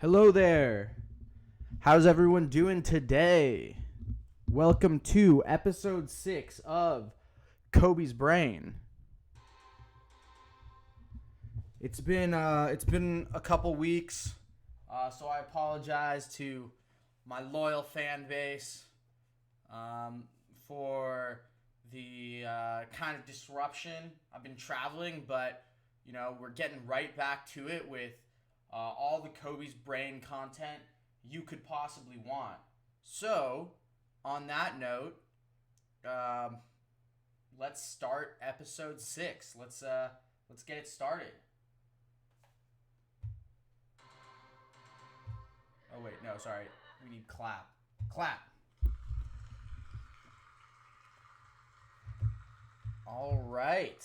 Hello there. How's everyone doing today? Welcome to episode 6 of Coby's Brain. It's been a couple weeks, so I apologize to my loyal fan base for the kind of disruption. I've been traveling, but we're getting right back to it with all the Coby's Brain content you could possibly want. So, on that note, let's start episode 6. Let's get it started. Oh wait, no, sorry. We need clap. Clap. All right.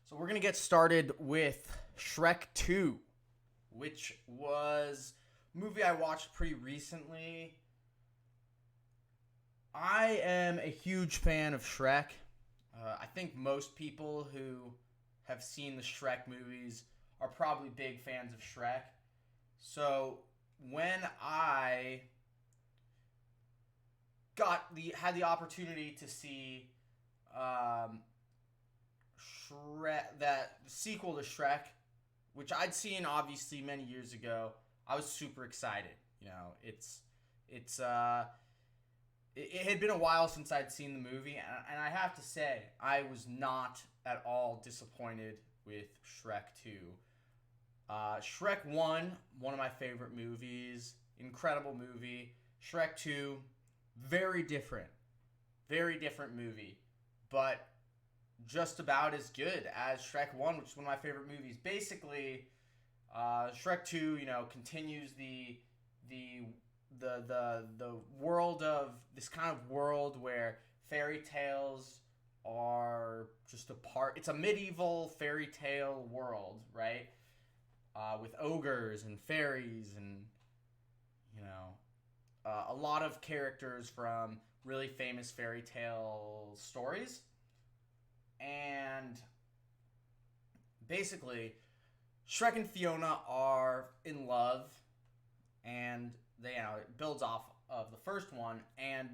So we're going to get started with Shrek 2, which was a movie I watched pretty recently. I am a huge fan of Shrek. I think most people who have seen the Shrek movies are probably big fans of Shrek. So when I had the opportunity to see Shrek, that sequel to Shrek, which I'd seen obviously many years ago, I was super excited. It had been a while since I'd seen the movie, and I have to say, I was not at all disappointed with Shrek 2. Shrek 1, one of my favorite movies, incredible movie. Shrek 2, very different movie, but just about as good as Shrek 1, which is one of my favorite movies. Basically, Shrek 2, continues the world of this kind of world where fairy tales are just a part. It's a medieval fairy tale world, right? With ogres and fairies and a lot of characters from really famous fairy tale stories. And basically, Shrek and Fiona are in love, and it builds off of the first one, and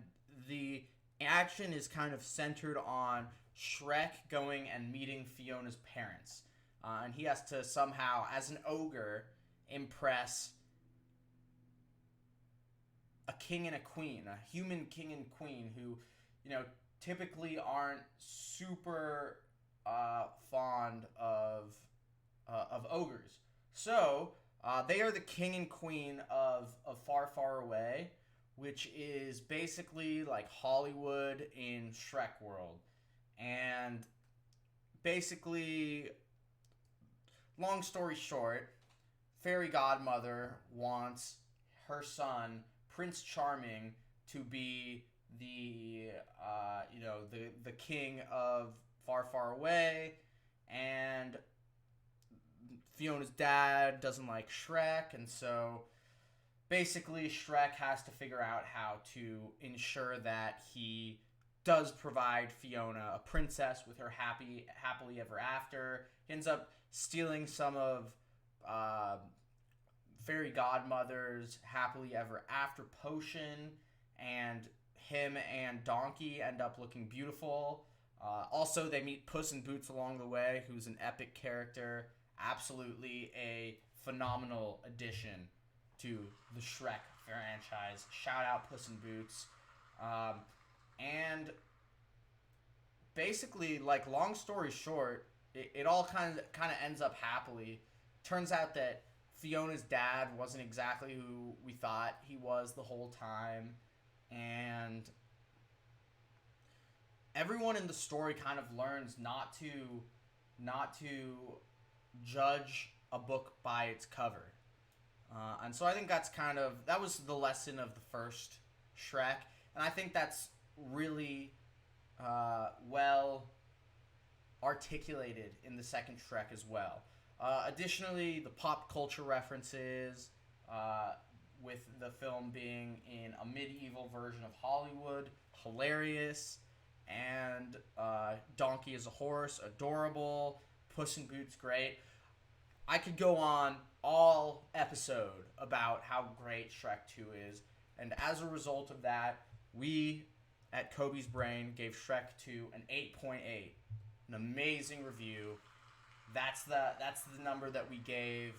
the action is kind of centered on Shrek going and meeting Fiona's parents. And he has to somehow, as an ogre, impress a king and a queen, a human king and queen who, typically aren't super fond of ogres. So they are the king and queen of Far, Far Away, which is basically like Hollywood in Shrek world. And basically, long story short, Fairy Godmother wants her son, Prince Charming, to be the king of Far, Far Away, and Fiona's dad doesn't like Shrek, and so basically Shrek has to figure out how to ensure that he does provide Fiona a princess with her happily ever after. He ends up stealing some of Fairy Godmother's happily ever after potion, and him and Donkey end up looking beautiful. Also, they meet Puss in Boots along the way, who's an epic character. Absolutely a phenomenal addition to the Shrek franchise. Shout out Puss in Boots. And basically, like, long story short, it all kind of ends up happily. Turns out that Fiona's dad wasn't exactly who we thought he was the whole time, and everyone in the story kind of learns not to judge a book by its cover. And so I think that was the lesson of the first Shrek, and I think that's really well articulated in the second Shrek as well. Additionally, the pop culture references, with the film being in a medieval version of Hollywood, hilarious, and Donkey is a horse, adorable, Puss in Boots, great. I could go on all episode about how great Shrek 2 is. And as a result of that, we at Coby's Brain gave Shrek 2 an 8.8. An amazing review. That's the number that we gave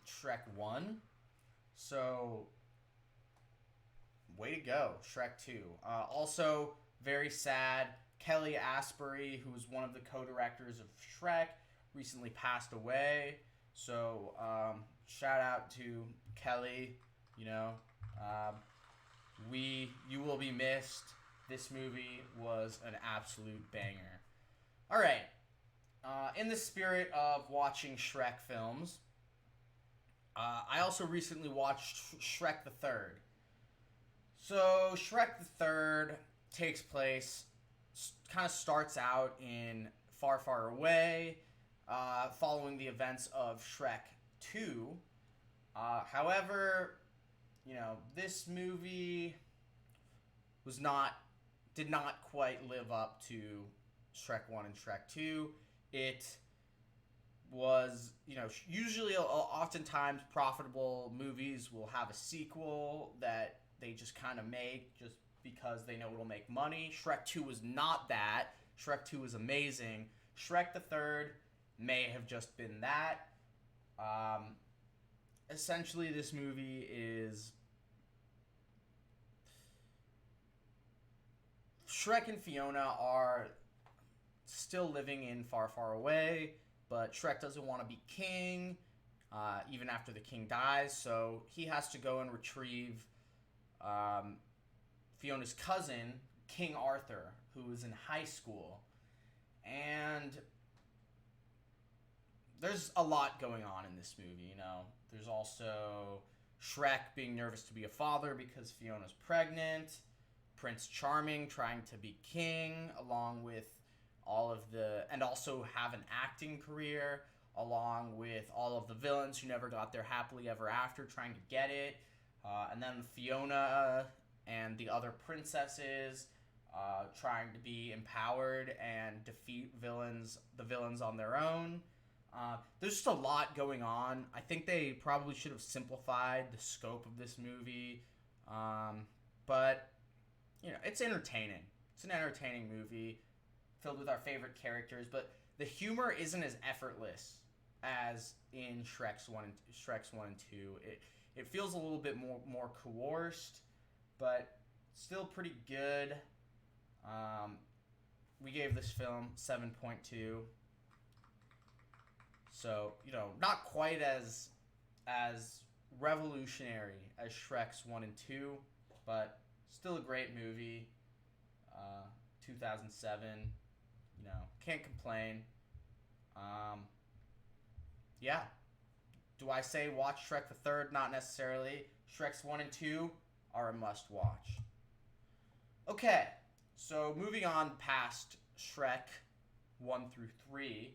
Shrek 1. So, way to go, Shrek 2. Also, very sad, Kelly Asbury, who was one of the co-directors of Shrek, recently passed away. So, shout out to Kelly. You know, you will be missed. This movie was an absolute banger. All right. In the spirit of watching Shrek films, I also recently watched Shrek the Third. So, Shrek the Third takes place, kind of starts out in Far, Far Away, following the events of Shrek 2. However, you know, this movie did not quite live up to Shrek 1 and Shrek 2. It was, you know, usually, oftentimes, profitable movies will have a sequel that they just kind of make just because they know it'll make money. Shrek 2 was not that. Shrek 2 was amazing. Shrek the Third may have just been that. Essentially, this movie is Shrek and Fiona are still living in Far, Far Away, but Shrek doesn't want to be king, even after the king dies, so he has to go and retrieve Fiona's cousin, King Arthur, who is in high school. And there's a lot going on in this movie, you know. There's also Shrek being nervous to be a father because Fiona's pregnant, Prince Charming trying to be king, along with and also have an acting career, along with all of the villains who never got their happily ever after trying to get it, and then Fiona and the other princesses trying to be empowered and defeat the villains on their own. There's just a lot going on. I think they probably should have simplified the scope of this movie, but you know, it's entertaining. It's an entertaining movie filled with our favorite characters, but the humor isn't as effortless as in Shrek's 1 and 2. It feels a little bit more coerced, but still pretty good. We gave this film 7.2. So, you know, not quite as revolutionary as Shrek's 1 and 2, but still a great movie. 2007, you know, can't complain. Yeah. Do I say watch Shrek the Third? Not necessarily. Shrek's 1 and 2 are a must watch. Okay, so moving on past Shrek 1 through 3,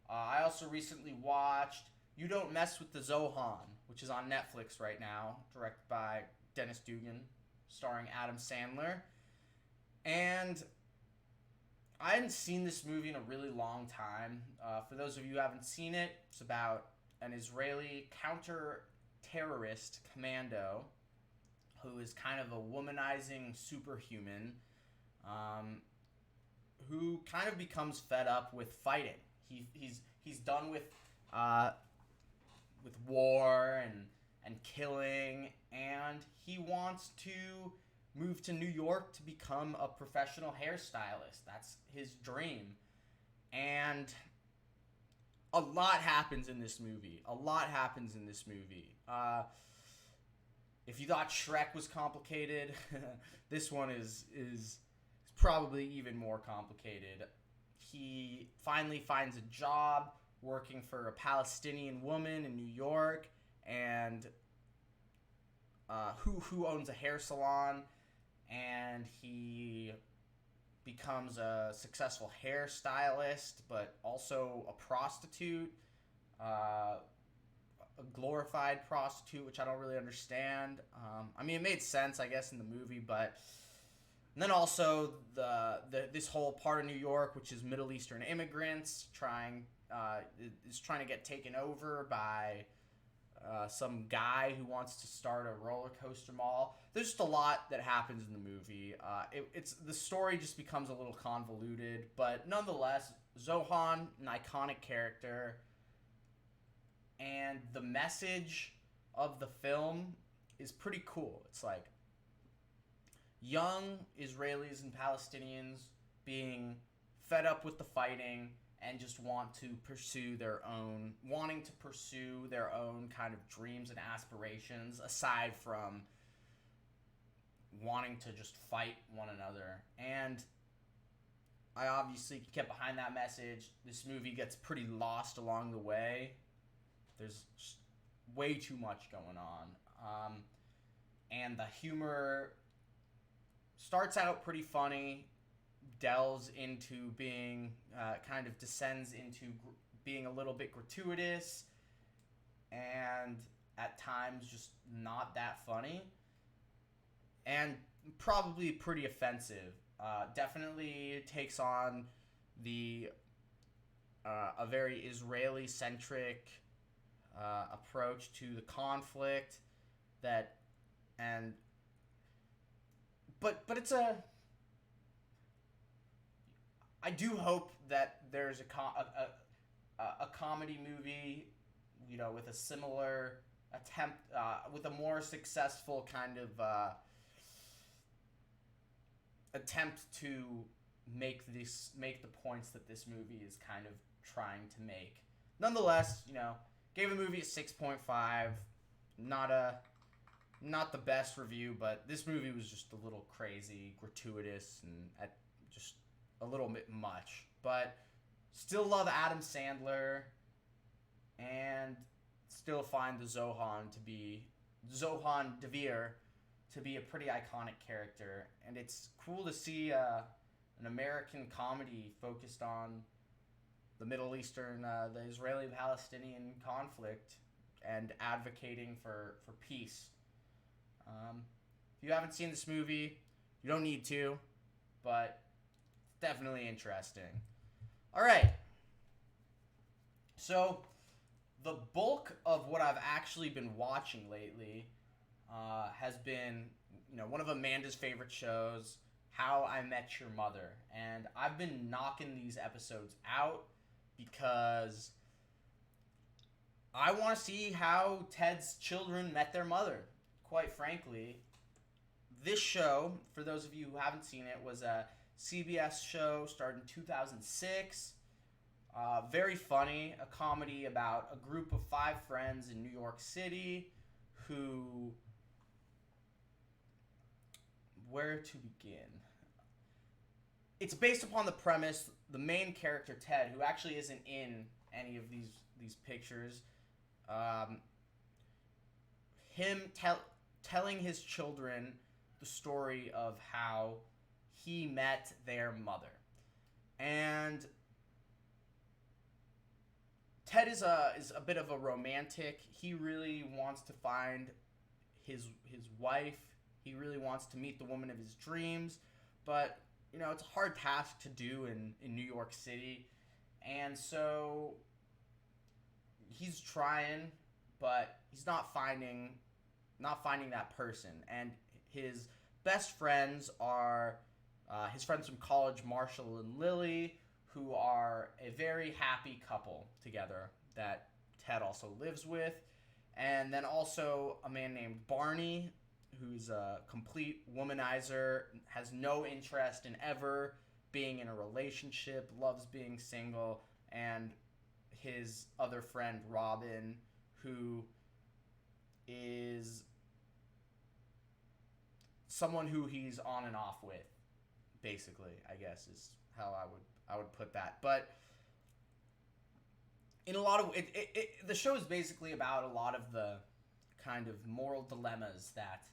I also recently watched You Don't Mess with the Zohan, which is on Netflix right now, directed by Dennis Dugan, starring Adam Sandler. And I hadn't seen this movie in a really long time. For those of you who haven't seen it, it's about an Israeli counter-terrorist commando who is kind of a womanizing superhuman who kind of becomes fed up with fighting. He's done with war and killing, and he wants to move to New York to become a professional hairstylist. That's his dream. And a lot happens in this movie. If you thought Shrek was complicated, this one is probably even more complicated. He finally finds a job working for a Palestinian woman in New York, and who owns a hair salon, and he becomes a successful hairstylist, but also a prostitute, a glorified prostitute, which I don't really understand. I mean, it made sense, I guess, in the movie, but and then also this whole part of New York, which is Middle Eastern immigrants, is trying to get taken over by some guy who wants to start a roller coaster mall. There's just a lot that happens in the movie. It's the story just becomes a little convoluted, but nonetheless, Zohan, an iconic character, and the message of the film is pretty cool. It's like young Israelis and Palestinians being fed up with the fighting and just wanting to pursue their own kind of dreams and aspirations aside from wanting to just fight one another. And I obviously can get behind that message. This movie gets pretty lost along the way. There's just way too much going on. And the humor starts out pretty funny, delves into being, kind of descends into being a little bit gratuitous, and at times just not that funny, and probably pretty offensive. Definitely takes on a very Israeli-centric approach to the conflict but it's I do hope that there's a comedy movie, with a similar attempt, with a more successful kind of attempt to make the points that this movie is kind of trying to make. Nonetheless, gave the movie a 6.5. Not the best review, but this movie was just a little crazy, gratuitous, and just a little bit much. But still love Adam Sandler, and still find the Zohan Devere to be a pretty iconic character. And it's cool to see an American comedy focused on the Middle Eastern, the Israeli-Palestinian conflict, and advocating for peace. If you haven't seen this movie, you don't need to, but it's definitely interesting. All right. So, the bulk of what I've actually been watching lately has been, one of Amanda's favorite shows, How I Met Your Mother. And I've been knocking these episodes out because I want to see how Ted's children met their mother. Quite frankly, this show, for those of you who haven't seen it, was a CBS show started in 2006. Very funny, a comedy about a group of 5 friends in New York City who... Where to begin? It's based upon the premise, the main character, Ted, who actually isn't in any of these pictures, telling his children the story of how he met their mother. And Ted is a bit of a romantic. He really wants to find his wife. He really wants to meet the woman of his dreams. But, it's a hard task to do in New York City. And so he's trying, but he's not finding that person. And his best friends are his friends from college, Marshall and Lily, who are a very happy couple together that Ted also lives with. And then also a man named Barney, who's a complete womanizer, has no interest in ever being in a relationship, loves being single, and his other friend, Robin, who is someone who he's on and off with, basically, I guess is how I would put that. But in a lot of the show is basically about a lot of the kind of moral dilemmas that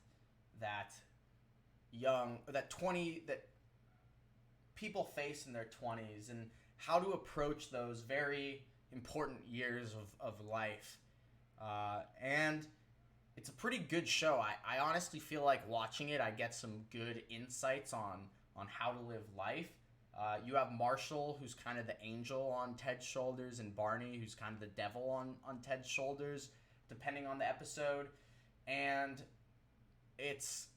people face in their 20s, and how to approach those very important years of life. And it's a pretty good show. I honestly feel like watching it, I get some good insights on how to live life. You have Marshall, who's kind of the angel on Ted's shoulders, and Barney, who's kind of the devil on Ted's shoulders. depending on the episode, and it's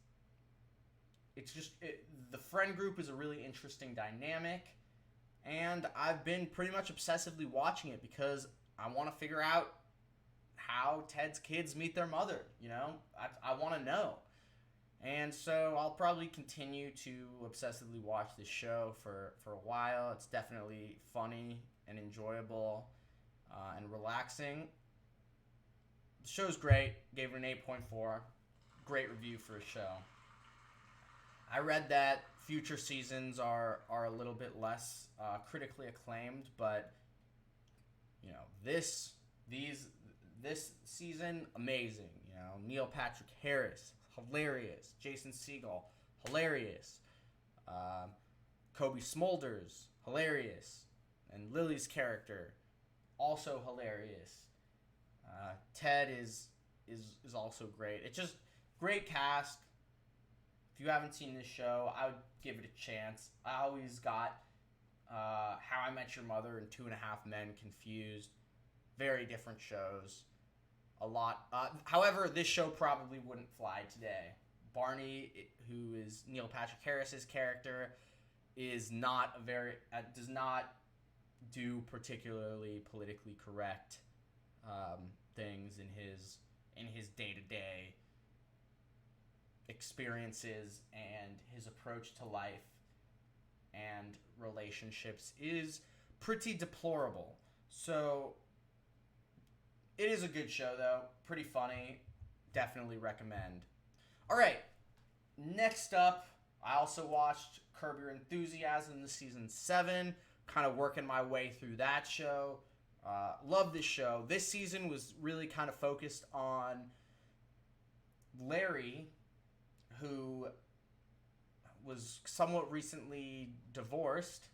just the friend group is a really interesting dynamic, and I've been pretty much obsessively watching it because I want to figure out how Ted's kids meet their mother. I want to know. And so I'll probably continue to obsessively watch this show for a while. It's definitely funny and enjoyable and relaxing. The show's great. Gave it an 8.4. Great review for a show. I read that future seasons are a little bit less critically acclaimed, but this season, amazing. Neil Patrick Harris, hilarious. Jason Segel, hilarious. Coby Smulders, hilarious. And Lily's character, also hilarious. Ted is also great. It's just great cast. If you haven't seen this show, I would give it a chance. I always got How I Met Your Mother and Two and a Half Men confused. Very different shows. A lot. However, this show probably wouldn't fly today. Barney, who is Neil Patrick Harris's character, is not does not do particularly politically correct things in his day-to-day experiences, and his approach to life and relationships is pretty deplorable. So it is a good show, though. Pretty funny. Definitely recommend. All right. Next up, I also watched Curb Your Enthusiasm, the season 7. Kind of working my way through that show. Love this show. This season was really kind of focused on Larry, who was somewhat recently divorced,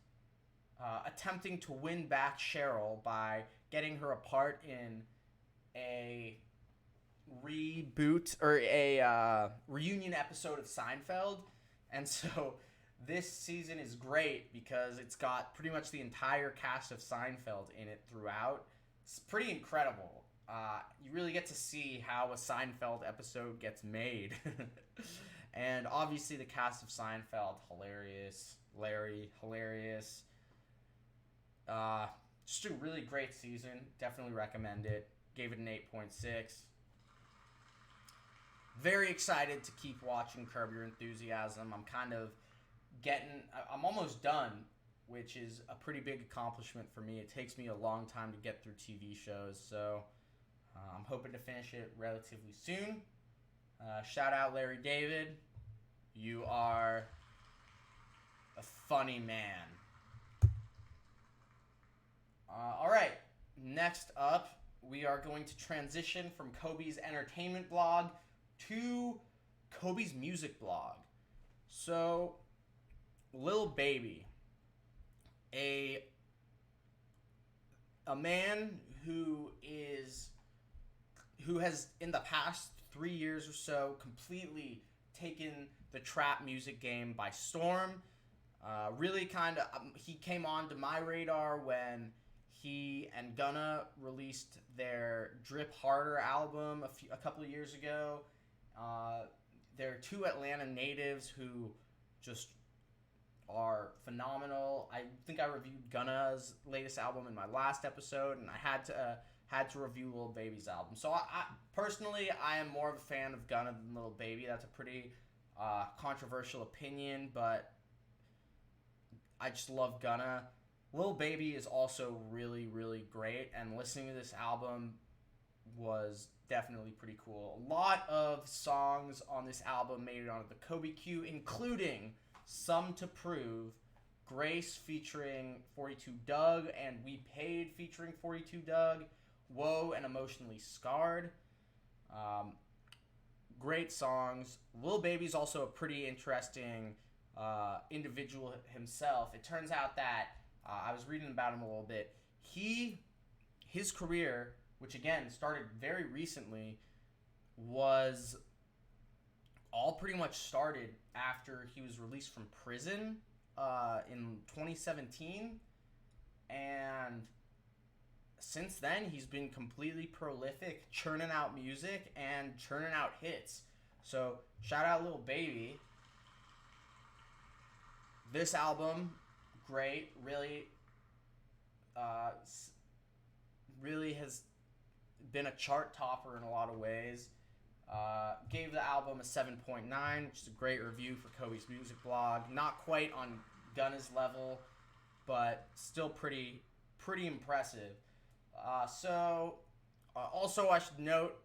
attempting to win back Cheryl by getting her a part in a reboot or a reunion episode of Seinfeld. And so this season is great because it's got pretty much the entire cast of Seinfeld in it throughout. It's pretty incredible. You really get to see how a Seinfeld episode gets made. And obviously the cast of Seinfeld, hilarious. Larry, hilarious. Just a really great season. Definitely recommend it. Gave it an 8.6. Very excited to keep watching Curb Your Enthusiasm. I'm almost done, which is a pretty big accomplishment for me. It takes me a long time to get through TV shows, so I'm hoping to finish it relatively soon. Shout out Larry David. You are a funny man. All right, next up, we are going to transition from Coby's entertainment blog to Coby's music blog. So, Lil Baby, a man who has in the past 3 years or so completely taken the trap music game by storm. Really he came onto my radar when he and Gunna released their Drip Harder album a couple of years ago. They're two Atlanta natives who just are phenomenal. I think I reviewed Gunna's latest album in my last episode, and I had to review Lil Baby's album. So I personally, I am more of a fan of Gunna than Lil Baby. That's a pretty controversial opinion, but I just love Gunna. Lil Baby is also really, really great, and listening to this album was definitely pretty cool. A lot of songs on this album made it onto the Coby queue, including Some to Prove, Grace featuring 42 Doug, and We Paid featuring 42 Doug, Whoa and Emotionally Scarred. Great songs. Lil Baby's also a pretty interesting individual himself. It turns out that I was reading about him a little bit. His career, which again started very recently, was all pretty much started after he was released from prison in 2017, and since then, he's been completely prolific, churning out music and churning out hits. So, shout out Lil Baby. This album, great. Uh, really has been a chart topper in a lot of ways. Gave the album a 7.9, which is a great review for Coby's music blog. Not quite on Gunna's level, but still pretty impressive. Also, I should note,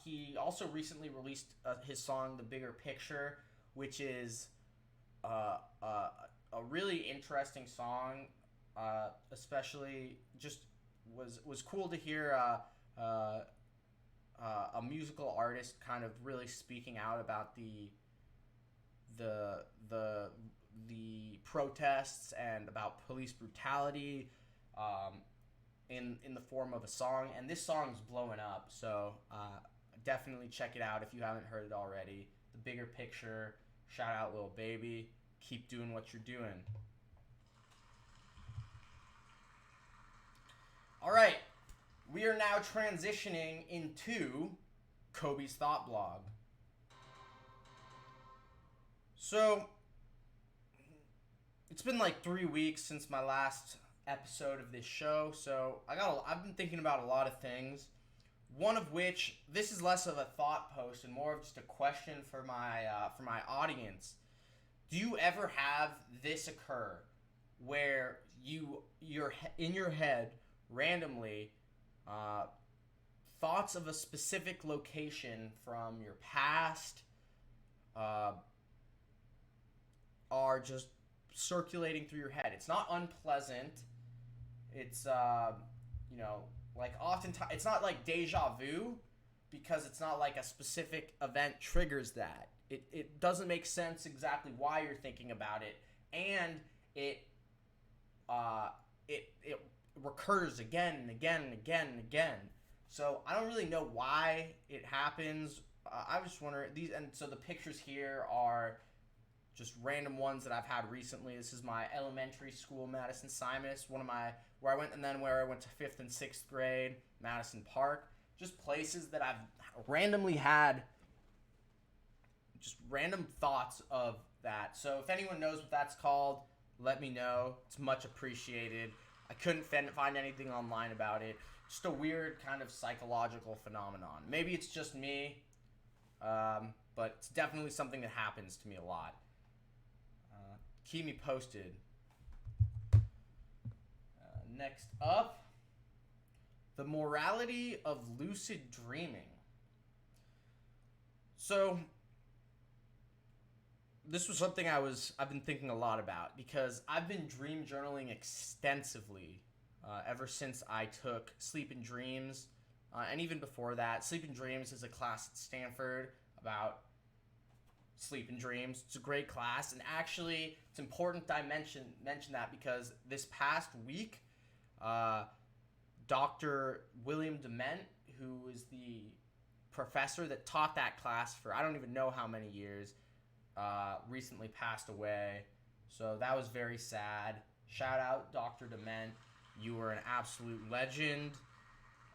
he also recently released his song "The Bigger Picture," which is a really interesting song. Especially, just was cool to hear a musical artist kind of really speaking out about the protests and about police brutality, in the form of a song. And this song's blowing up, so definitely check it out if you haven't heard it already. The Bigger Picture. Shout out Lil Baby. Keep doing what you're doing. All right, we are now transitioning into Coby's Thought Blog. So, it's been like 3 weeks since my last episode of this show, so I've been thinking about a lot of things. One of which, this is less of a thought post and more of just a question for my audience. Do you ever have this occur where you're in your head randomly, thoughts of a specific location from your past are just circulating through your head? It's not unpleasant. It's like oftentimes it's not like deja vu, because it's not like a specific event triggers that. It doesn't make sense exactly why you're thinking about it, and it recurs again and again and again and again. So I don't really know why it happens. I was just wondering these, and so the pictures here are just random ones that I've had recently. This is my elementary school, Madison Simus, where I went to 5th and 6th grade, Madison Park. Just places that I've randomly had just random thoughts of that. So if anyone knows what that's called, let me know. It's much appreciated. I couldn't find anything online about it. Just a weird kind of psychological phenomenon. Maybe it's just me, but it's definitely something that happens to me a lot. Keep me posted. Next up, the morality of lucid dreaming. So, this was something I've been thinking a lot about, because I've been dream journaling extensively ever since I took Sleep and Dreams, and even before that. Sleep and Dreams is a class at Stanford about sleep and dreams. It's a great class, and actually, it's important that I mention that, because this past week, Dr. William Dement, who is the professor that taught that class for I don't even know how many years, recently passed away. So that was very sad. Shout out Dr. Dement. You were an absolute legend.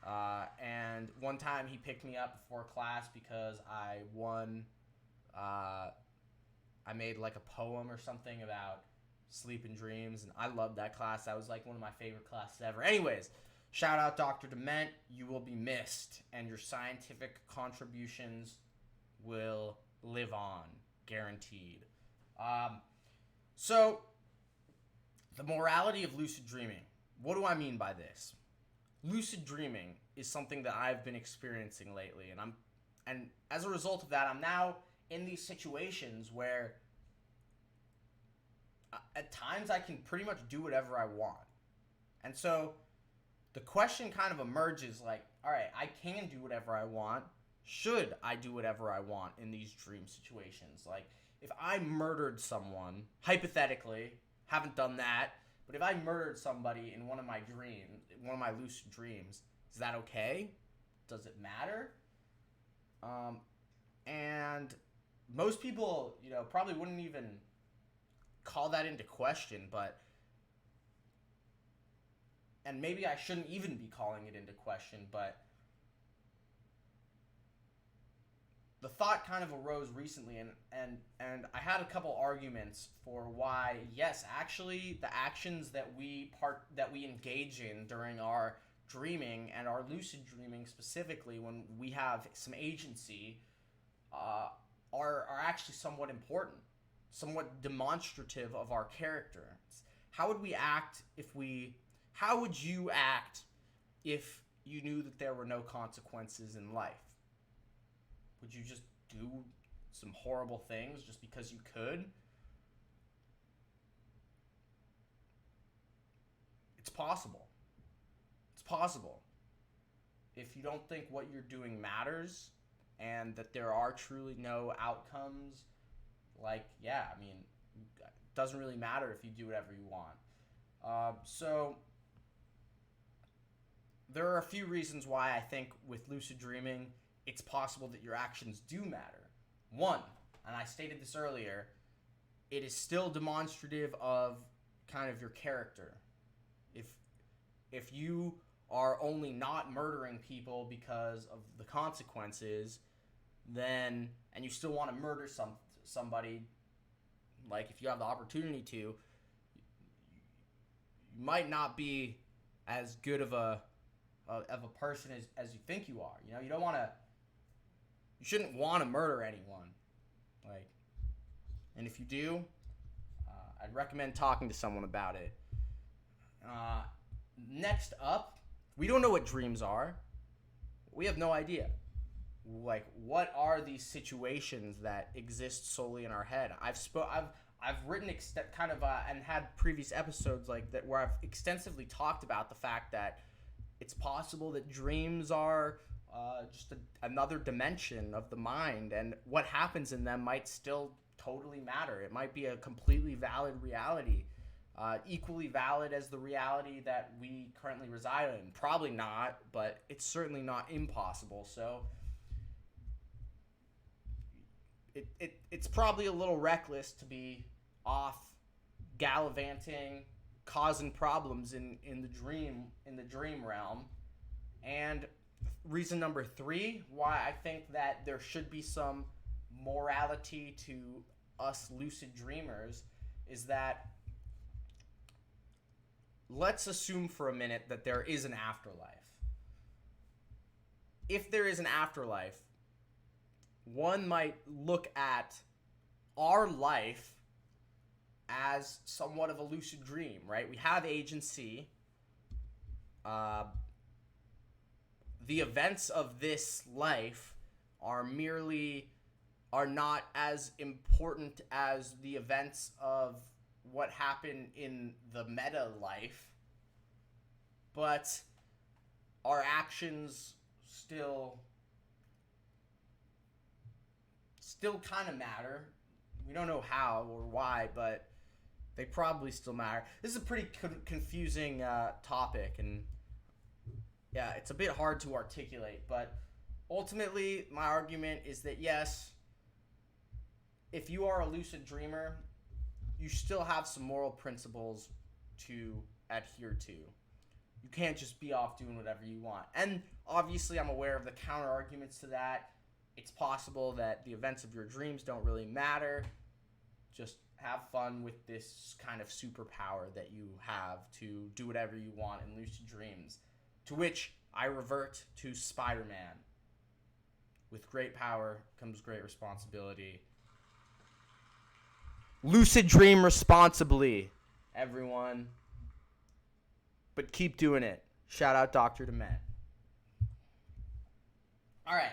And one time he picked me up before class because I won. I made like a poem or something about sleep and dreams, and I loved that class. That was like one of my favorite classes ever. Anyways, shout out Dr. Dement. You will be missed, and your scientific contributions will live on, guaranteed. So, the morality of lucid dreaming. What do I mean by this? Lucid dreaming is something that I've been experiencing lately, and as a result of that, I'm now in these situations where at times I can pretty much do whatever I want. And so the question kind of emerges like, all right, I can do whatever I want. Should I do whatever I want in these dream situations? Like, if I murdered someone, hypothetically, haven't done that, but if I murdered somebody in one of my lucid dreams, is that okay? Does it matter? And most people, probably wouldn't even call that into question, but and maybe I shouldn't even be calling it into question, but the thought kind of arose recently, and I had a couple arguments for why, yes, actually, the actions that we engage in during our dreaming and our lucid dreaming specifically, when we have some agency, are actually somewhat important, somewhat demonstrative of our character. How would we act how would you act if you knew that there were no consequences in life? Would you just do some horrible things just because you could? It's possible. It's possible. If you don't think what you're doing matters and that there are truly no outcomes, like, yeah, I mean, it doesn't really matter if you do whatever you want. So there are a few reasons why I think with lucid dreaming, it's possible that your actions do matter. One, and I stated this earlier, it is still demonstrative of kind of your character. If you are only not murdering people because of the consequences, then, and you still want to murder somebody, like if you have the opportunity to, you might not be as good of a person as you think you are. You know, you shouldn't want to murder anyone. Like, and if you do, I'd recommend talking to someone about it. Next up, we don't know what dreams are. We have no idea. Like, what are these situations that exist solely in our head? I've written and had previous episodes like that where I've extensively talked about the fact that it's possible that dreams are just another dimension of the mind, and what happens in them might still totally matter. It might be a completely valid reality, equally valid as the reality that we currently reside in. Probably not, but it's certainly not impossible. So it's probably a little reckless to be off gallivanting, causing problems in the dream realm. And reason number 3 why I think that there should be some morality to us lucid dreamers is that, let's assume for a minute that there is an afterlife. If there is an afterlife, one might look at our life as somewhat of a lucid dream, right? We have agency. The events of this life are not as important as the events of what happened in the meta life, but our actions still kind of matter. We don't know how or why, but they probably still matter. This is a pretty confusing topic, and yeah, it's a bit hard to articulate, but ultimately my argument is that yes, if you are a lucid dreamer, you still have some moral principles to adhere to. You can't just be off doing whatever you want. And obviously I'm aware of the counter arguments to that. It's possible that the events of your dreams don't really matter. Just have fun with this kind of superpower that you have to do whatever you want in lucid dreams. To which I revert to Spider-Man. With great power comes great responsibility. Lucid dream responsibly, everyone. But keep doing it. Shout out Dr. Demet. All right.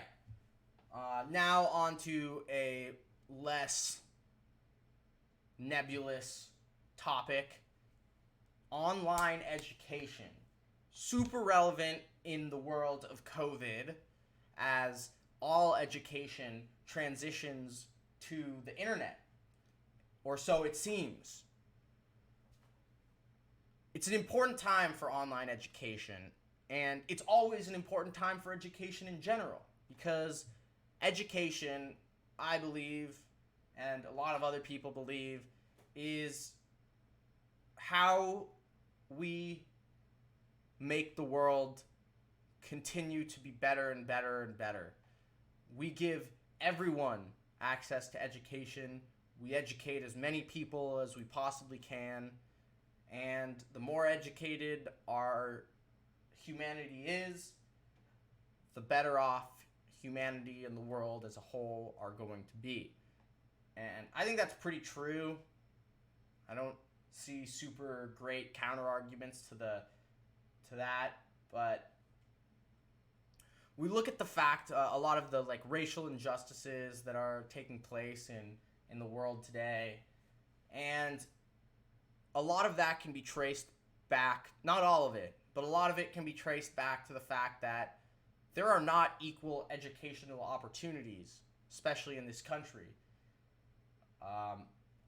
Now on to a less nebulous topic. Online education. Super relevant in the world of COVID, as all education transitions to the internet. Or so it seems. It's an important time for online education, and it's always an important time for education in general, because education, I believe, and a lot of other people believe, is how we make the world continue to be better and better and better. We give everyone access to education. We educate as many people as we possibly can. And the more educated our humanity is, the better off humanity and the world as a whole are going to be. And I think that's pretty true. I don't see super great counter arguments to that, but we look at the fact a lot of the like racial injustices that are taking place in the world today, and a lot of that can be traced back, not all of it, but a lot of it can be traced back to the fact that there are not equal educational opportunities, especially in this country.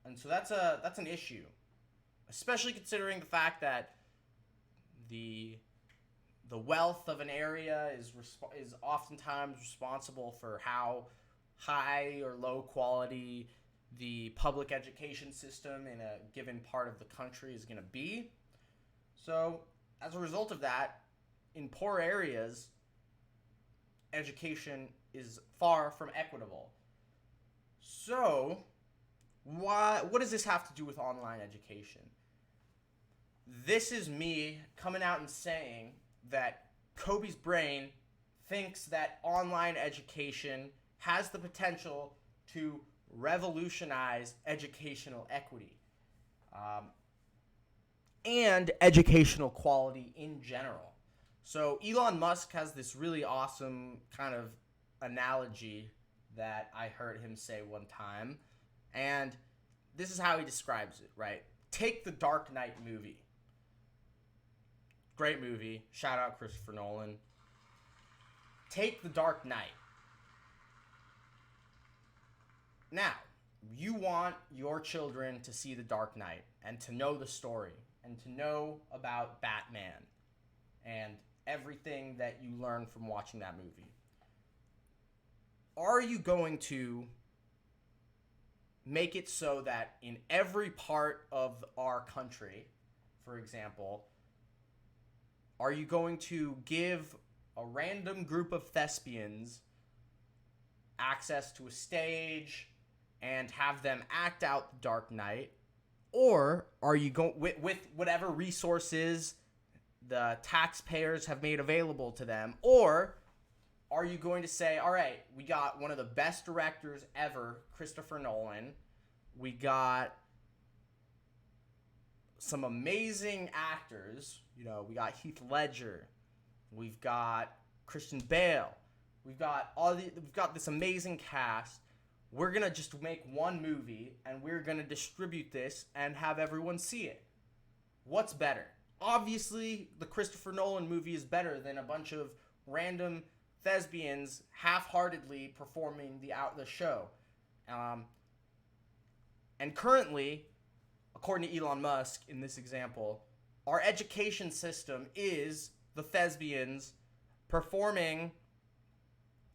And so that's an issue, especially considering the fact that the wealth of an area is oftentimes responsible for how high or low quality the public education system in a given part of the country is going to be. So, as a result of that, in poor areas, education is far from equitable. So, what does this have to do with online education? This is me coming out and saying that Coby's brain thinks that online education has the potential to revolutionize educational equity and educational quality in general. So Elon Musk has this really awesome kind of analogy that I heard him say one time, and this is how he describes it, right? Take the Dark Knight movie. Great movie. Shout out Christopher Nolan. Take the Dark Knight. Now, you want your children to see the Dark Knight and to know the story and to know about Batman and everything that you learn from watching that movie. Are you going to make it so that in every part of our country, for example, are you going to give a random group of thespians access to a stage and have them act out the Dark Knight? Or are you going with whatever resources the taxpayers have made available to them? Or are you going to say, all right, we got one of the best directors ever, Christopher Nolan. We got some amazing actors. You know, we got Heath Ledger. We've got Christian Bale. We've got this amazing cast. We're going to just make one movie and we're going to distribute this and have everyone see it. What's better? Obviously, the Christopher Nolan movie is better than a bunch of random thespians half-heartedly performing the show. And currently, according to Elon Musk in this example, our education system is the thespians performing,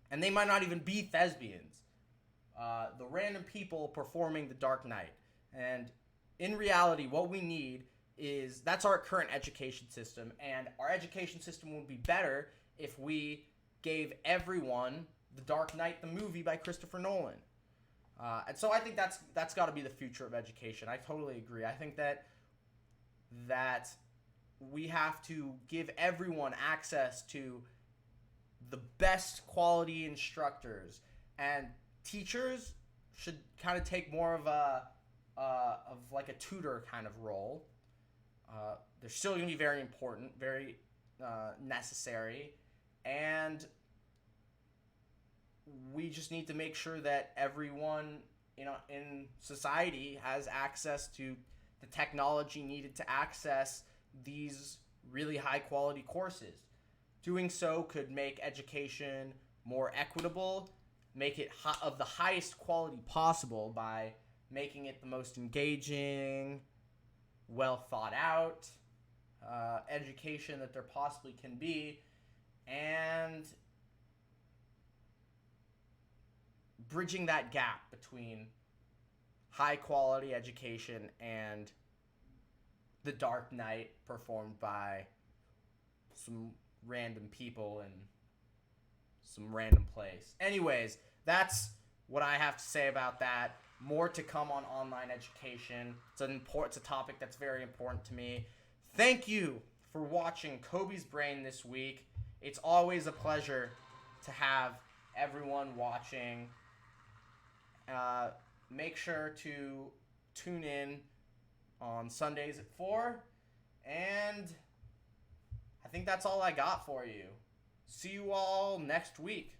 and they might not even be thespians, the random people performing the Dark Knight. And in reality, what we need is, that's our current education system, and our education system would be better if we gave everyone the Dark Knight, the movie by Christopher Nolan. And so I think that's got to be the future of education. I totally agree. I think that we have to give everyone access to the best quality instructors, and teachers should kind of take more of a tutor kind of role. They're still going to be very important, very necessary, and we just need to make sure that everyone in society has access to the technology needed to access these really high quality courses. Doing so could make education more equitable, make it of the highest quality possible by making it the most engaging, well thought out education that there possibly can be, and bridging that gap between high quality education and the Dark Knight performed by some random people in some random place. Anyways, that's what I have to say about that. More to come on online education. It's a topic that's very important to me. Thank you for watching Coby's Brain this week. It's always a pleasure to have everyone watching. Make sure to tune in on Sundays at 4. And I think that's all I got for you. See you all next week.